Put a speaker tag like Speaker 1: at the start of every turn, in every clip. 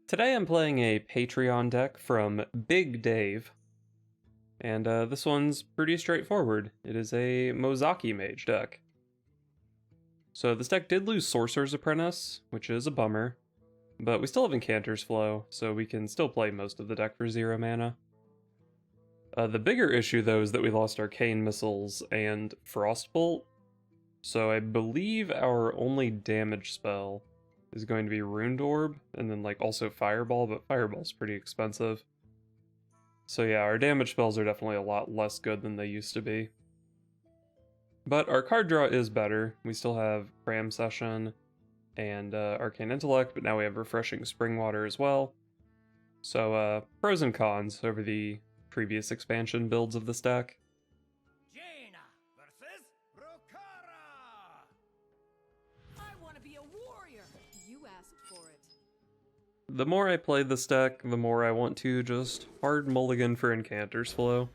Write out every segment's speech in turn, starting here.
Speaker 1: Today I'm playing a Patreon deck from Big Dave, and this one's pretty straightforward. It is a Mozaki Mage deck. So this deck did lose Sorcerer's Apprentice, which is a bummer, but we still have Incanter's Flow, so we can still play most of the deck for 0 mana. The bigger issue though is that we lost Arcane Missiles and Frostbolt, so I believe our only damage spell is going to be Runed Orb, and then also Fireball, but Fireball's pretty expensive. So yeah, our damage spells are definitely a lot less good than they used to be. But our card draw is better. We still have Cram Session and Arcane Intellect, but now we have Refreshing Springwater as well. So pros and cons over the previous expansion builds of this deck. The more I play this deck, the more I want to just hard mulligan for Incanter's Flow.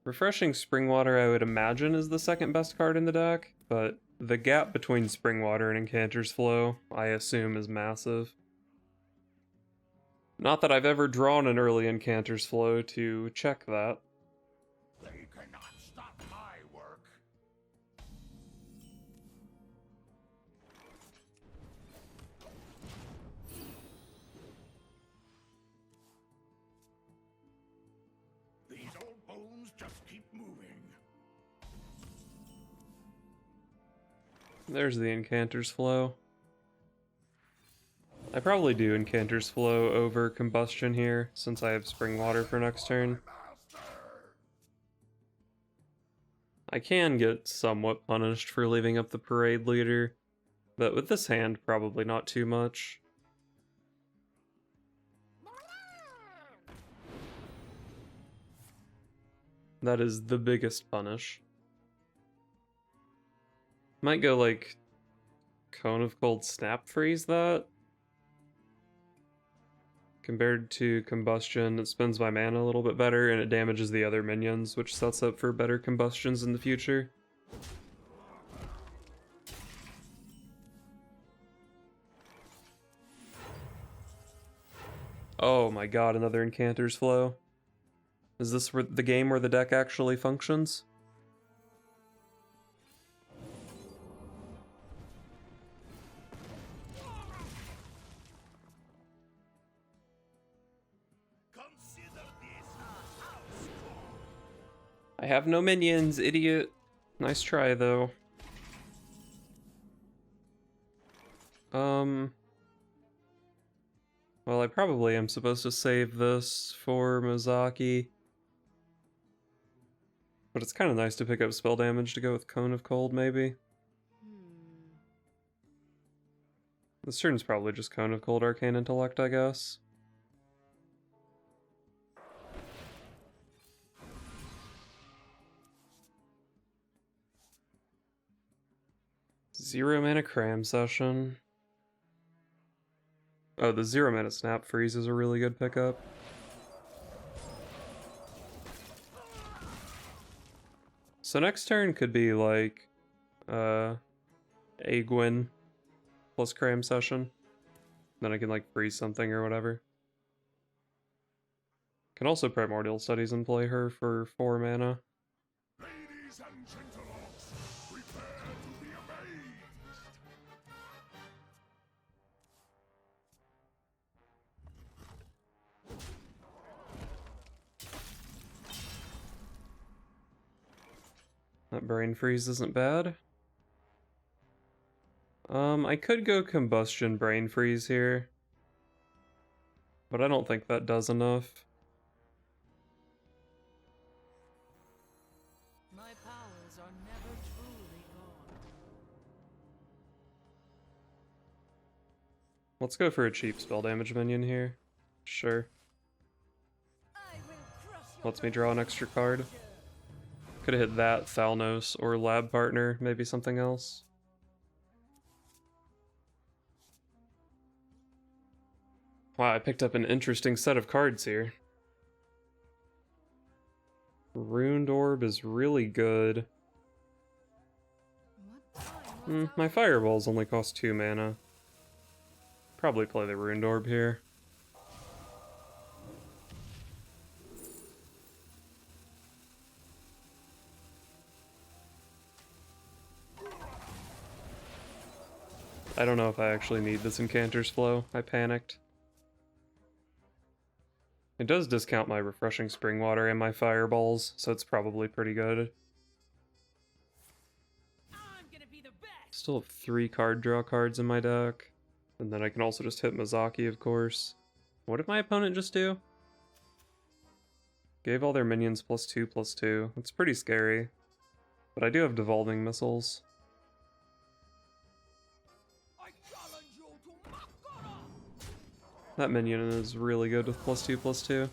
Speaker 1: Refreshing Springwater I would imagine is the second best card in the deck, but the gap between Springwater and Incanter's Flow I assume is massive. Not that I've ever drawn an early Incanter's Flow to check that.
Speaker 2: They cannot stop my work. These old bones just keep moving.
Speaker 1: There's the Incanter's Flow. I probably do Incanter's Flow over Combustion here, since I have Springwater for next turn. I can get somewhat punished for leaving up the Parade Leader, but with this hand, probably not too much. That is the biggest punish. Might go Cone of Cold Snap Freeze that. Compared to Combustion, it spends my mana a little bit better, and it damages the other minions, which sets up for better Combustions in the future. Oh my god, another Incanter's Flow. Is this the game where the deck actually functions? I have no minions, idiot. Nice try, though. Well, I probably am supposed to save this for Mozaki. But it's kind of nice to pick up spell damage to go with Cone of Cold, maybe. This turn's probably just Cone of Cold Arcane Intellect, I guess. Zero mana Cram Session. Oh, the 0 mana Snap Freeze is a really good pickup. So next turn could be Aegwynn plus Cram Session. Then I can freeze something or whatever. Can also Primordial Studies and play her for 4 mana.
Speaker 2: Ladies and gentlemen, prepare to be amazed.
Speaker 1: That Brain Freeze isn't bad. I could go Combustion Brain Freeze here, but I don't think that does enough.
Speaker 3: My powers are never truly gone.
Speaker 1: Let's go for a cheap spell damage minion here. Sure. Lets me draw an extra card. Could have hit that, Thalnos, or Lab Partner, maybe something else. Wow, I picked up an interesting set of cards here. Runed Orb is really good.
Speaker 3: What time
Speaker 1: My fireballs only cost 2 mana. Probably play the Ruined Orb here. I don't know if I actually need this Incanter's Flow. I panicked. It does discount my Refreshing Spring Water and my Fireballs, so it's probably pretty good.
Speaker 3: I'm gonna be the best.
Speaker 1: Still have 3 card draw cards in my deck. And then I can also just hit Mozaki, of course. What did my opponent just do? Gave all their minions +2/+2. That's pretty scary. But I do have Devolving Missiles.
Speaker 3: I challenge you to Makara.
Speaker 1: That minion is really good with +2/+2.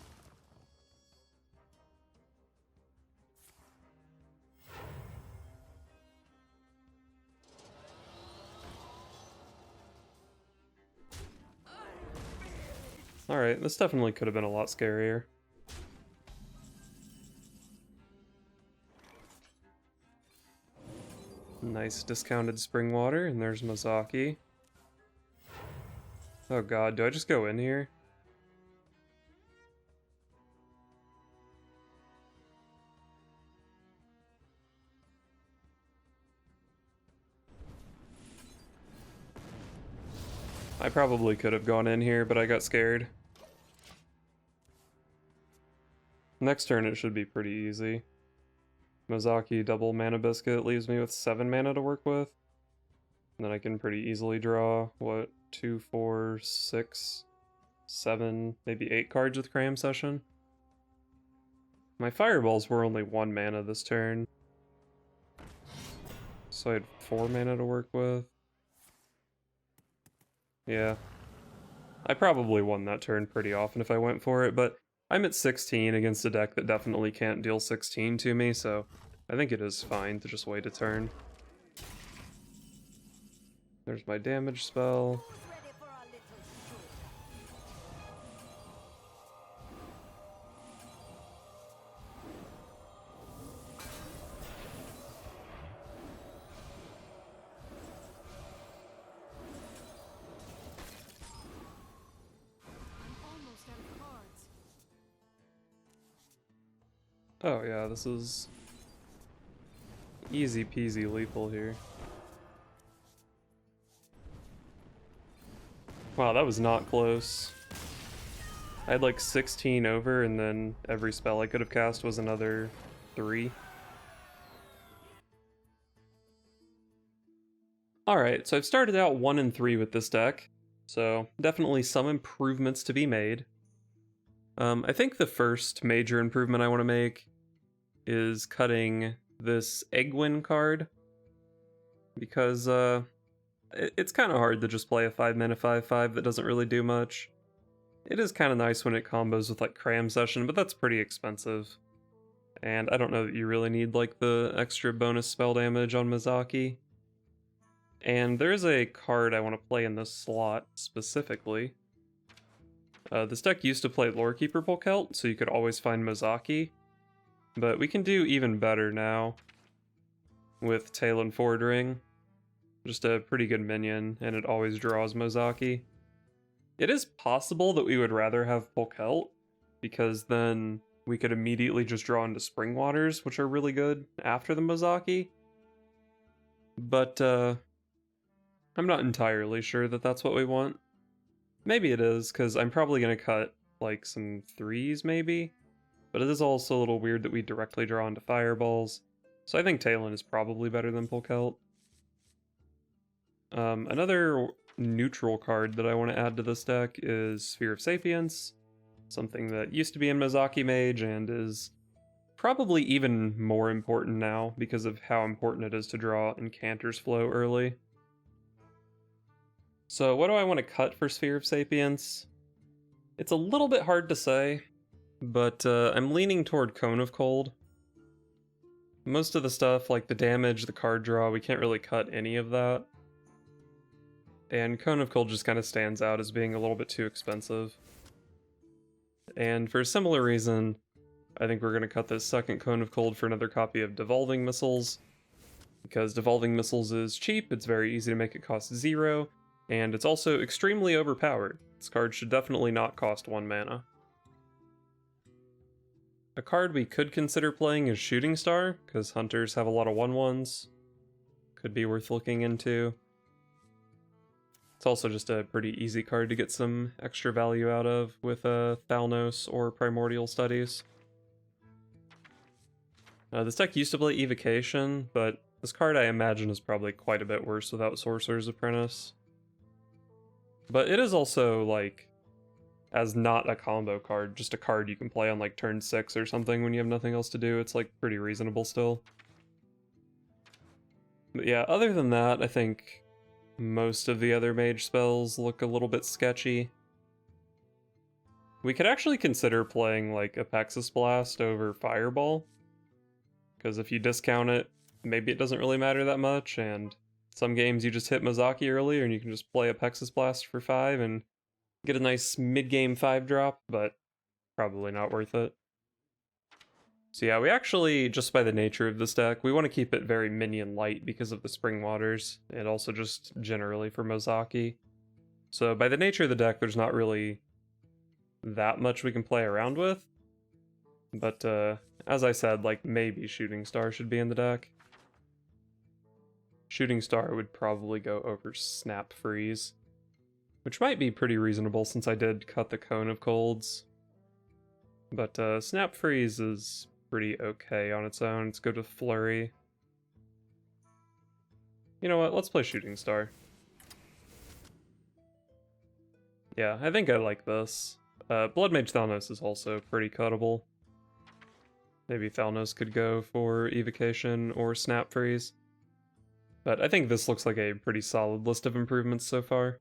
Speaker 1: Alright, this definitely could have been a lot scarier. Nice discounted spring water, and there's Mozaki. Oh god, do I just go in here? I probably could have gone in here, but I got scared. Next turn it should be pretty easy. Mozaki double mana biscuit leaves me with 7 mana to work with. And then I can pretty easily draw, what, 2, 4, 6, 7, maybe 8 cards with Cram Session. My fireballs were only 1 mana this turn. So I had 4 mana to work with. Yeah. I probably won that turn pretty often if I went for it, but I'm at 16 against a deck that definitely can't deal 16 to me, so I think it is fine to just wait a turn. There's my damage spell.
Speaker 3: Who's ready for a little show? I'm almost out of cards.
Speaker 1: Oh yeah, this is easy peasy lethal here. Wow, that was not close. I had like 16 over, and then every spell I could have cast was another 3. Alright, so I've started out 1 and 3 with this deck, so definitely some improvements to be made. I think the first major improvement I want to make is cutting this Egwin card, because it's kind of hard to just play a 5-mana 5/5 that doesn't really do much. It is kind of nice when it combos with like Cram Session, but that's pretty expensive. And I don't know that you really need like the extra bonus spell damage on Mozaki. And there is a card I want to play in this slot specifically. This deck used to play Lorekeeper Polkelt, so you could always find Mozaki. But we can do even better now with Talon Fordring. Just a pretty good minion, and it always draws Mozaki. It is possible that we would rather have Polkelt, because then we could immediately just draw into Spring Waters, which are really good after the Mozaki. But I'm not entirely sure that that's what we want. Maybe it is, because I'm probably going to cut like some 3s maybe. But it is also a little weird that we directly draw into Fireballs. So I think Talon is probably better than Polkelt. Another neutral card that I want to add to this deck is Sphere of Sapience. Something that used to be in Mozaki Mage and is probably even more important now because of how important it is to draw Incanter's Flow early. So what do I want to cut for Sphere of Sapience? It's a little bit hard to say, but I'm leaning toward Cone of Cold. Most of the stuff, like the damage, the card draw, we can't really cut any of that. And Cone of Cold just kind of stands out as being a little bit too expensive. And for a similar reason, I think we're going to cut this second Cone of Cold for another copy of Devolving Missiles. because Devolving Missiles is cheap, it's very easy to make it cost 0, and it's also extremely overpowered. This card should definitely not cost 1 mana. A card we could consider playing is Shooting Star, because hunters have a lot of 1/1s. Could be worth looking into. It's also just a pretty easy card to get some extra value out of with Thalnos or Primordial Studies. This deck used to play Evocation, but this card I imagine is probably quite a bit worse without Sorcerer's Apprentice. But it is also, like, as not a combo card, just a card you can play on like turn 6 or something when you have nothing else to do. It's like pretty reasonable still. But yeah, other than that, I think most of the other mage spells look a little bit sketchy. We could actually consider playing like Apexis Blast over Fireball, because if you discount it, maybe it doesn't really matter that much, and some games you just hit Mozaki earlier and you can just play Apexis Blast for 5 and get a nice mid-game 5-drop, but probably not worth it. So yeah, we actually, just by the nature of this deck, we want to keep it very minion light because of the Spring Waters, and also just generally for Mozaki. So by the nature of the deck, there's not really that much we can play around with. But as I said, like maybe Shooting Star should be in the deck. Shooting Star would probably go over Snap Freeze, which might be pretty reasonable since I did cut the Cone of Colds. But Snap Freeze is pretty okay on its own. Let's go to Flurry. You know what, let's play Shooting Star. Yeah, I think I like this. Blood Mage Thalnos is also pretty cuttable. Maybe Thalnos could go for Evocation or Snap Freeze. But I think this looks like a pretty solid list of improvements so far.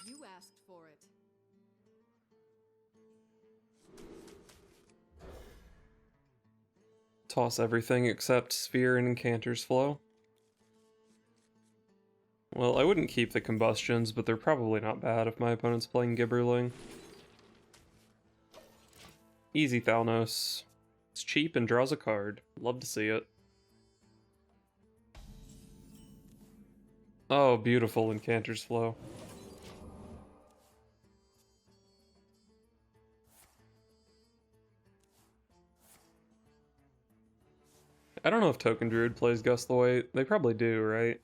Speaker 3: You asked for it.
Speaker 1: Toss everything except Sphere and Incanter's Flow. Well, I wouldn't keep the Combustions, but they're probably not bad if my opponent's playing Gibberling. Easy Thalnos. It's cheap and draws a card. Love to see it. Oh, beautiful Incanter's Flow. I don't know if Token Druid plays Gust the White. They probably do, right?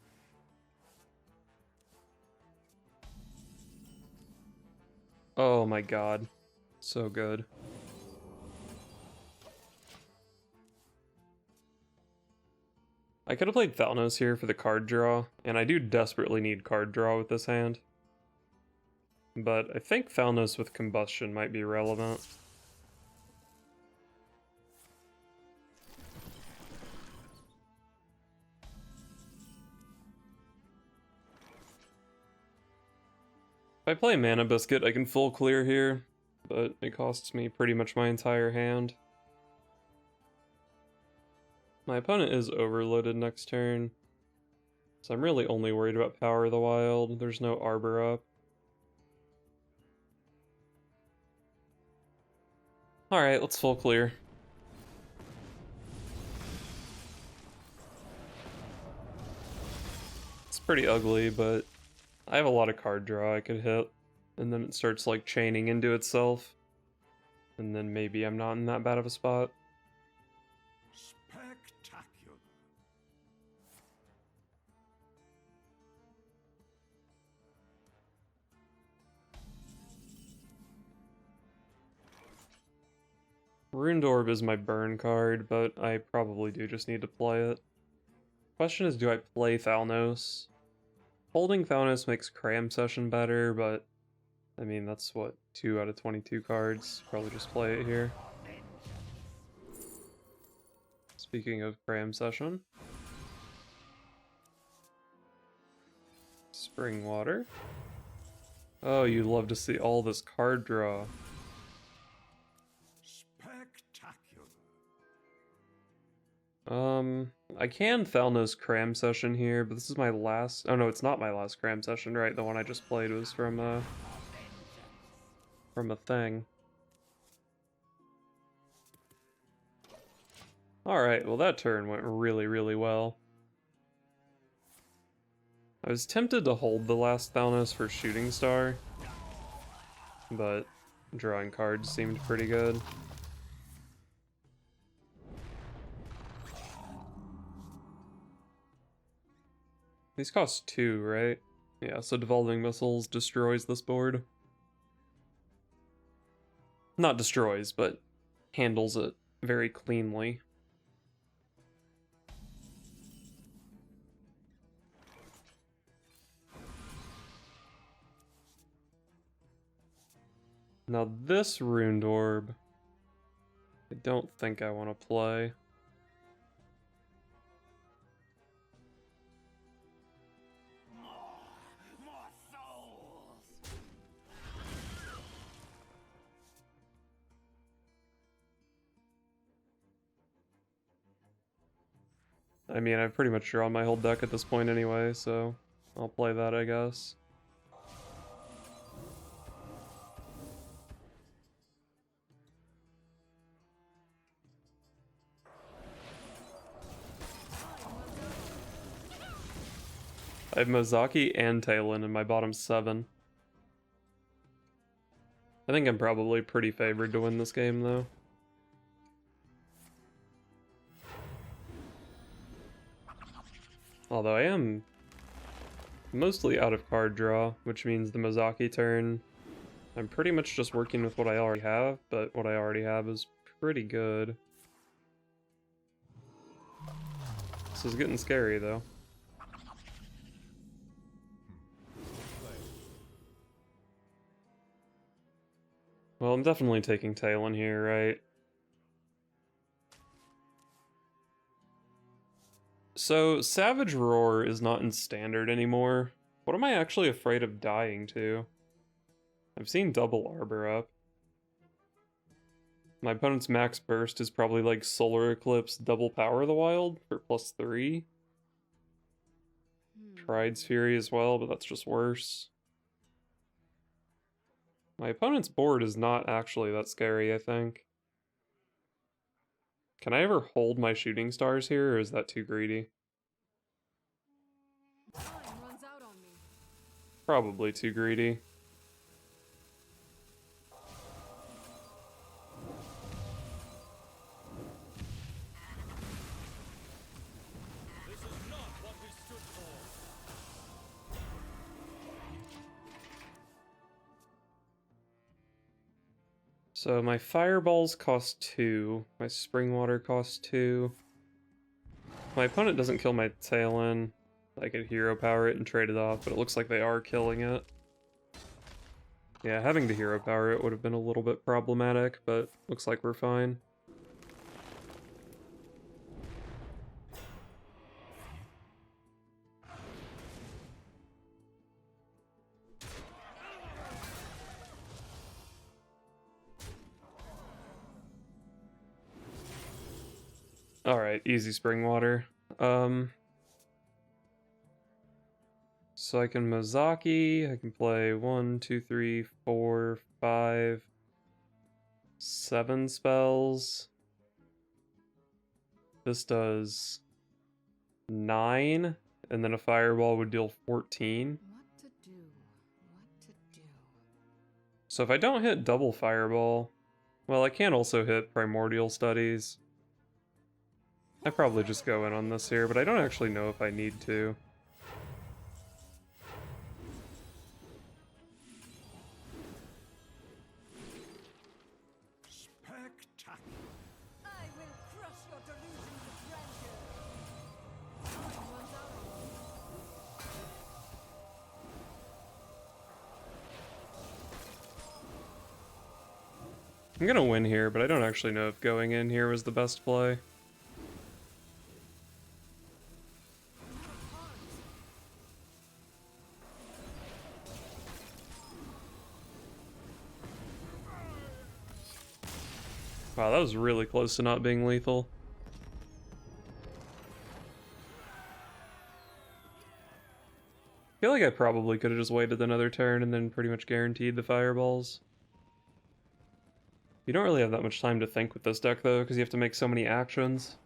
Speaker 1: Oh my god. So good. I could have played Thalnos here for the card draw, and I do desperately need card draw with this hand. But I think Thalnos with Combustion might be relevant. If I play Mana Biscuit, I can full clear here, but it costs me pretty much my entire hand. My opponent is overloaded next turn, so I'm really only worried about Power of the Wild. There's no Arbor up. Alright, let's full clear. It's pretty ugly, but I have a lot of card draw I could hit, and then it starts like chaining into itself, and then maybe I'm not in that bad of a spot.
Speaker 2: Spectacular.
Speaker 1: Ruined Orb is my burn card, but I probably do just need to play it. Question is, do I play Thalnos? Holding Thalnos makes Cram Session better, but I mean, that's what, 2 out of 22 cards. Probably just play it here. Speaking of Cram Session. Spring Water. Oh, you'd love to see all this card draw. I can Thalnos Cram Session here, but this is my last... Oh no, it's not my last Cram Session, right? The one I just played was from a thing. Alright, well that turn went really, really well. I was tempted to hold the last Thalnos for Shooting Star, but drawing cards seemed pretty good. These cost 2, right? Yeah, so Devolving Missiles destroys this board. Not destroys, but handles it very cleanly. Now this Runed Orb, I don't think I want to play. I mean, I've pretty much drawn my whole deck at this point anyway, so I'll play that, I guess. I have Mozaki and Talon in my bottom 7. I think I'm probably pretty favored to win this game, though. Although I am mostly out of card draw, which means the Mozaki turn, I'm pretty much just working with what I already have, but what I already have is pretty good. This is getting scary, though. Well, I'm definitely taking Talon here, right? So, Savage Roar is not in Standard anymore. What am I actually afraid of dying to? I've seen double Arbor up. My opponent's max burst is probably like Solar Eclipse double Power the Wild for +3. Pride's Fury as well, but that's just worse. My opponent's board is not actually that scary, I think. Can I ever hold my Shooting Stars here, or is that too greedy?
Speaker 3: Time runs out on me.
Speaker 1: Probably too greedy.
Speaker 4: This is not what we stood for.
Speaker 1: So my Fireballs cost 2, my Spring Water costs 2. My opponent doesn't kill my Talon. I could Hero Power it and trade it off, but it looks like they are killing it. Yeah, having to Hero Power it would have been a little bit problematic, but looks like we're fine. Alright, easy Spring Water. So I can Mozaki, I can play 1, 2, 3, 4, 5, 7 spells. This does 9, and then a Fireball would deal 14.
Speaker 3: What to do? What to do?
Speaker 1: So if I don't hit double Fireball, well, I can also hit Primordial Studies. I probably just go in on this here, but I don't actually know if I need to.
Speaker 2: Spectacular.
Speaker 3: I will crush your delusions of grandeur. Time runs out on me.
Speaker 1: I'm gonna win here, but I don't actually know if going in here was the best play. Wow, that was really close to not being lethal. I feel like I probably could have just waited another turn and then pretty much guaranteed the Fireballs. You don't really have that much time to think with this deck though, because you have to make so many actions.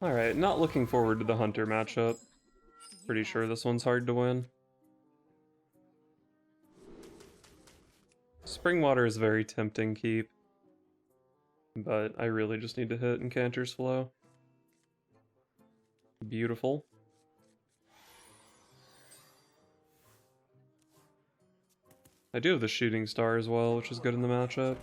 Speaker 1: Alright, not looking forward to the Hunter matchup. Pretty sure this one's hard to win. Springwater is a very tempting keep, but I really just need to hit Incanter's Flow. Beautiful. I do have the Shooting Star as well, which is good in the matchup.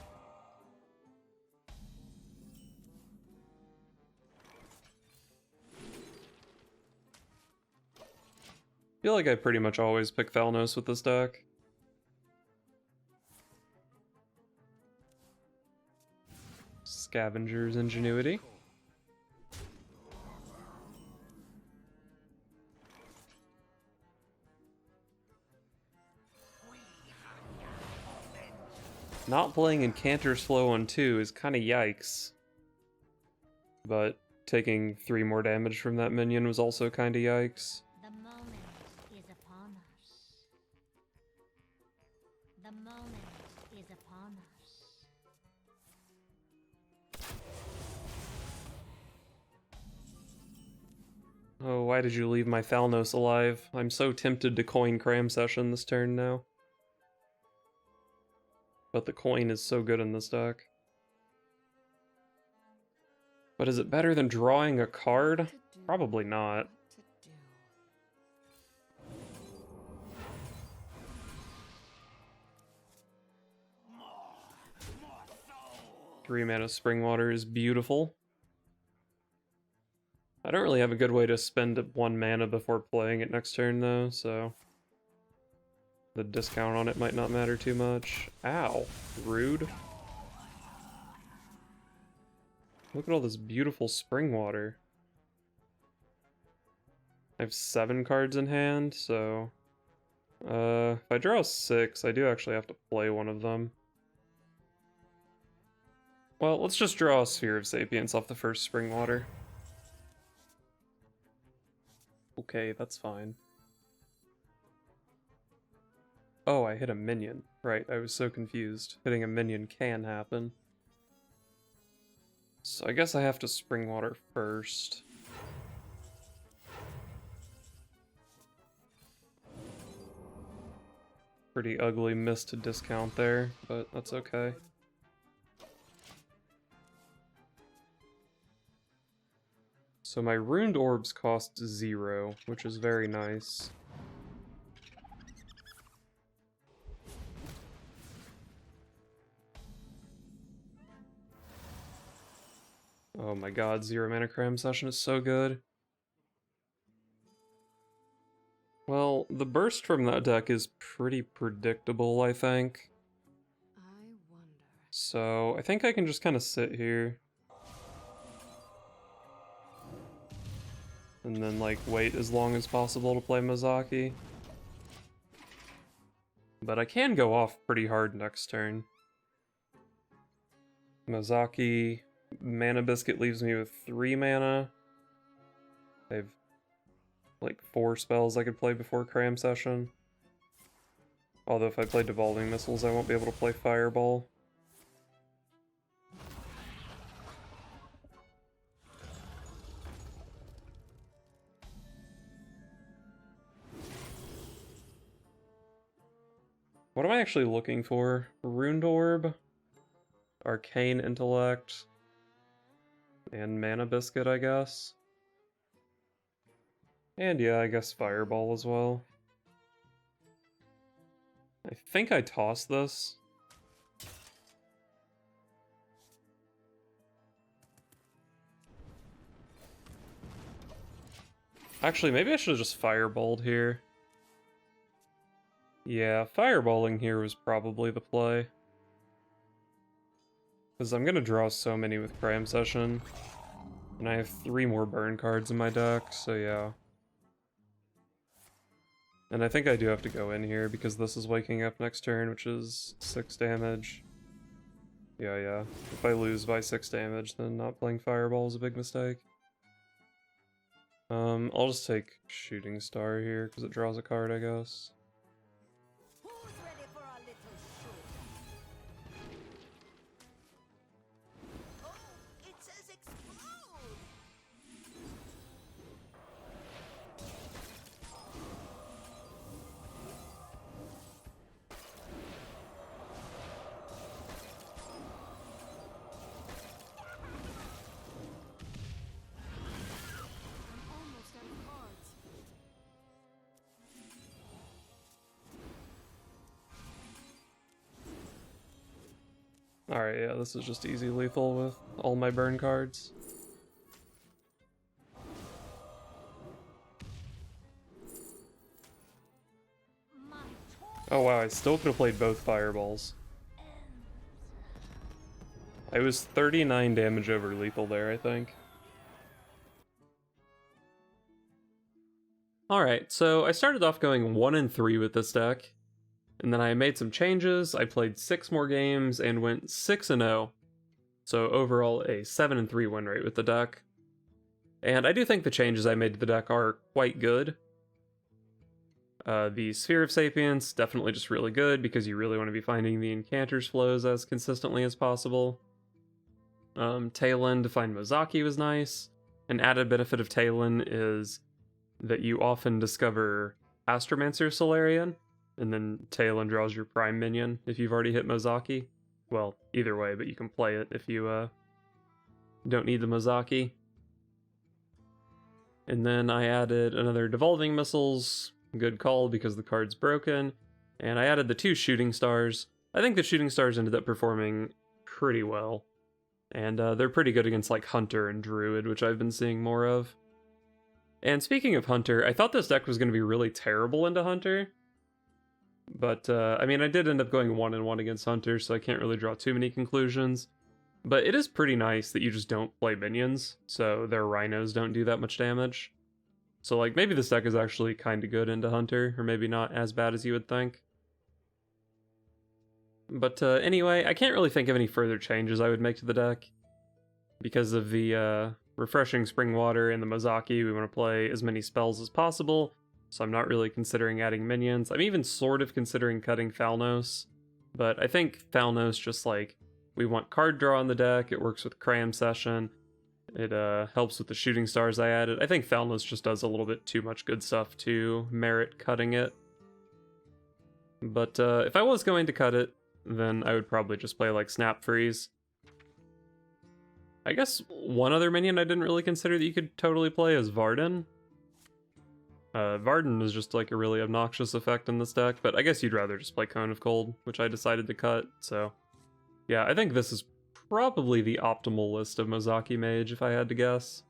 Speaker 1: I feel like I pretty much always pick Thalnos with this deck. Scavenger's Ingenuity. Not playing Incanter's Flow on 2 is kinda yikes. But taking 3 more damage from that minion was also kinda yikes.
Speaker 5: The moment is upon us. The moment is upon us.
Speaker 1: Oh, why did you leave my Thalnos alive? I'm so tempted to coin Cram Session this turn now. But the coin is so good in this deck. But is it better than drawing a card? Probably not. 3 mana Springwater is beautiful. I don't really have a good way to spend 1 mana before playing it next turn though, so the discount on it might not matter too much. Ow, rude. Look at all this beautiful Springwater. I have 7 cards in hand, so if I draw 6, I do actually have to play one of them. Well, let's just draw a Sphere of Sapience off the first Springwater. Okay, that's fine. Oh, I hit a minion. Right, I was so confused. Hitting a minion can happen. So I guess I have to Springwater first. Pretty ugly miss to discount there, but that's okay. So my Runed Orbs cost 0, which is very nice. Oh my god, 0 mana Cram Session is so good. Well, the burst from that deck is pretty predictable, I think. So I think I can just kind of sit here. And then, like, wait as long as possible to play Mozaki. But I can go off pretty hard next turn. Mozaki, Mana Biscuit leaves me with 3 mana. I have, like, 4 spells I could play before Cram Session. Although if I play Devolving Missiles, I won't be able to play Fireball. What am I actually looking for? Runed Orb, Arcane Intellect, and Mana Biscuit, I guess. And yeah, I guess Fireball as well. I think I tossed this. Actually, maybe I should have just Fireballed here. Yeah, Fireballing here was probably the play. Because I'm going to draw so many with Cram Session. And I have 3 more burn cards in my deck, so yeah. And I think I do have to go in here because this is waking up next turn, which is 6 damage. Yeah. If I lose by 6 damage, then not playing Fireball is a big mistake. I'll just take Shooting Star here because it draws a card, I guess.
Speaker 3: Who's ready for a little show? Oh, it says explode!
Speaker 1: Alright, yeah, this is just easy lethal with all my burn cards.
Speaker 3: My toil
Speaker 1: Oh wow, I still could have played both fireballs. I was 39 damage over lethal there, I think. Alright, so I started off going 1-3 with this deck, and then I made some changes. I played 6 more games and went 6-0. So overall a 7-3 win rate with the deck. And I do think the changes I made to the deck are quite good. The Sphere of Sapience, definitely just really good because you really want to be finding the Enchanter's flows as consistently as possible. Talon to find Mozaki was nice. An added benefit of Talon is that you often discover Astromancer Solarian, and then Talon draws your prime minion if you've already hit Mozaki. Well, either way, but you can play it if you don't need the Mozaki. And then I added another Devolving Missiles, good call because the card's broken, and I added the 2 Shooting Stars. I think the Shooting Stars ended up performing pretty well, and they're pretty good against like Hunter and Druid, which I've been seeing more of. And speaking of Hunter, I thought this deck was going to be really terrible into Hunter. But, I mean, I did end up going 1-1 against Hunter, so I can't really draw too many conclusions. But it is pretty nice that you just don't play minions, so their rhinos don't do that much damage. So, like, maybe this deck is actually kind of good into Hunter, or maybe not as bad as you would think. But, anyway, I can't really think of any further changes I would make to the deck. Because of the, Refreshing Spring Water and the Mozaki, we want to play as many spells as possible, so I'm not really considering adding minions. I'm even sort of considering cutting Thalnos, but I think Thalnos just like, we want card draw on the deck, it works with Cram Session, it helps with the Shooting Stars I added. I think Thalnos just does a little bit too much good stuff to merit cutting it. But if I was going to cut it, then I would probably just play like Snap Freeze. I guess one other minion I didn't really consider that you could totally play is Varden. Varden is just like a really obnoxious effect in this deck, but I guess you'd rather just play Cone of Cold, which I decided to cut, so... Yeah, I think this is probably the optimal list of Mozaki Mage, if I had to guess.